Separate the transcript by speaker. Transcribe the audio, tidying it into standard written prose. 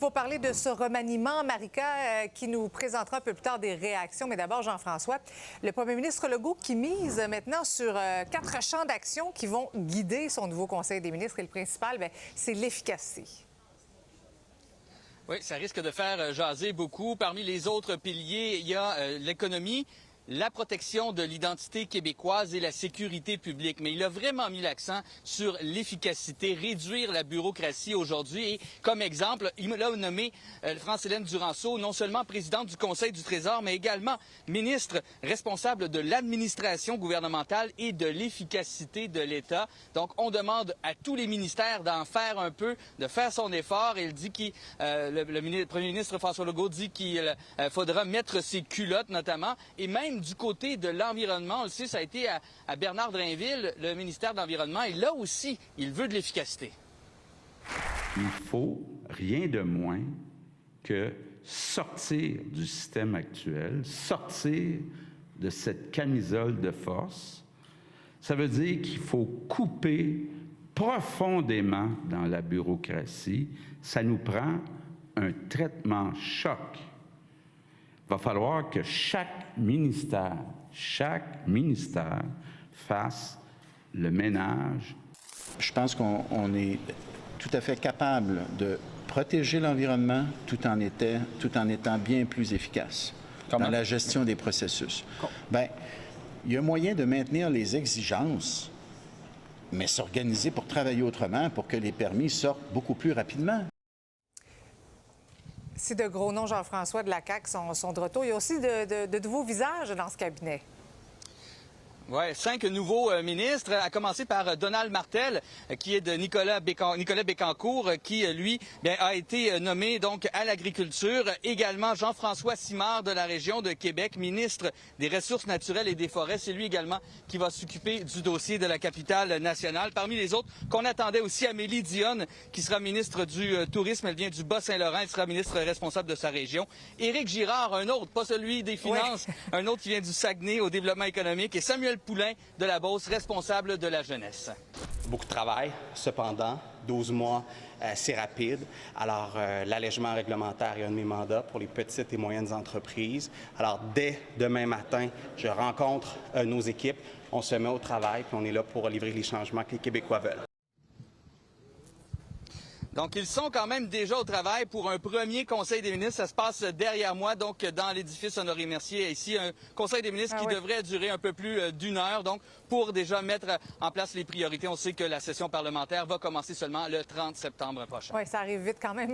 Speaker 1: Il faut parler de ce remaniement, Marika, qui nous présentera un peu plus tard des réactions. Mais d'abord, Jean-François, le premier ministre Legault qui mise maintenant sur 4 champs d'action qui vont guider son nouveau Conseil des ministres. Et le principal, c'est l'efficacité.
Speaker 2: Oui, ça risque de faire jaser beaucoup. Parmi les autres piliers, il y a l'économie, la protection de l'identité québécoise et la sécurité publique. Mais il a vraiment mis l'accent sur l'efficacité, réduire la bureaucratie aujourd'hui. Et comme exemple, il a nommé France-Hélène Duranceau, non seulement présidente du Conseil du Trésor, mais également ministre responsable de l'administration gouvernementale et de l'efficacité de l'État. Donc, on demande à tous les ministères d'en faire un peu, de faire son effort. Et il dit le premier ministre François Legault dit qu'il faudra mettre ses culottes, notamment, et même du côté de l'environnement, on le sait, ça a été à Bernard Drinville, le ministère de l'Environnement, et là aussi, il veut de l'efficacité.
Speaker 3: Il faut rien de moins que sortir du système actuel, sortir de cette camisole de force. Ça veut dire qu'il faut couper profondément dans la bureaucratie. Ça nous prend un traitement choc. Il va falloir que chaque ministère fasse le ménage.
Speaker 4: Je pense qu'on est tout à fait capable de protéger l'environnement tout en étant bien plus efficace dans la gestion des processus. Bien, il y a moyen de maintenir les exigences, mais s'organiser pour travailler autrement pour que les permis sortent beaucoup plus rapidement.
Speaker 1: Si de gros noms, Jean-François, de la CAQ sont de retour, il y a aussi de nouveaux visages dans ce cabinet.
Speaker 2: Oui, 5 nouveaux ministres, à commencer par Donald Martel, qui est de Nicolas Bécancour, qui, lui, a été nommé donc à l'agriculture. Également Jean-François Simard de la région de Québec, ministre des Ressources naturelles et des Forêts. C'est lui également qui va s'occuper du dossier de la capitale nationale. Parmi les autres, qu'on attendait aussi Amélie Dionne, qui sera ministre du Tourisme. Elle vient du Bas-Saint-Laurent. Elle sera ministre responsable de sa région. Éric Girard, un autre, pas celui des Finances, un autre qui vient du Saguenay au développement économique. Et Samuel Poulain de la Beauce, responsable de la jeunesse.
Speaker 5: Beaucoup de travail, cependant, 12 mois, c'est rapide. Alors, l'allègement réglementaire est un de mes mandats pour les petites et moyennes entreprises. Alors, dès demain matin, je rencontre nos équipes, on se met au travail, puis on est là pour livrer les changements que les Québécois veulent.
Speaker 2: Donc, ils sont quand même déjà au travail pour un premier Conseil des ministres. Ça se passe derrière moi, donc dans l'édifice Honoré-Mercier. Ici, un Conseil des ministres qui devrait durer un peu plus d'1 heure, donc pour déjà mettre en place les priorités. On sait que la session parlementaire va commencer seulement le 30 septembre prochain.
Speaker 1: Oui, ça arrive vite quand même.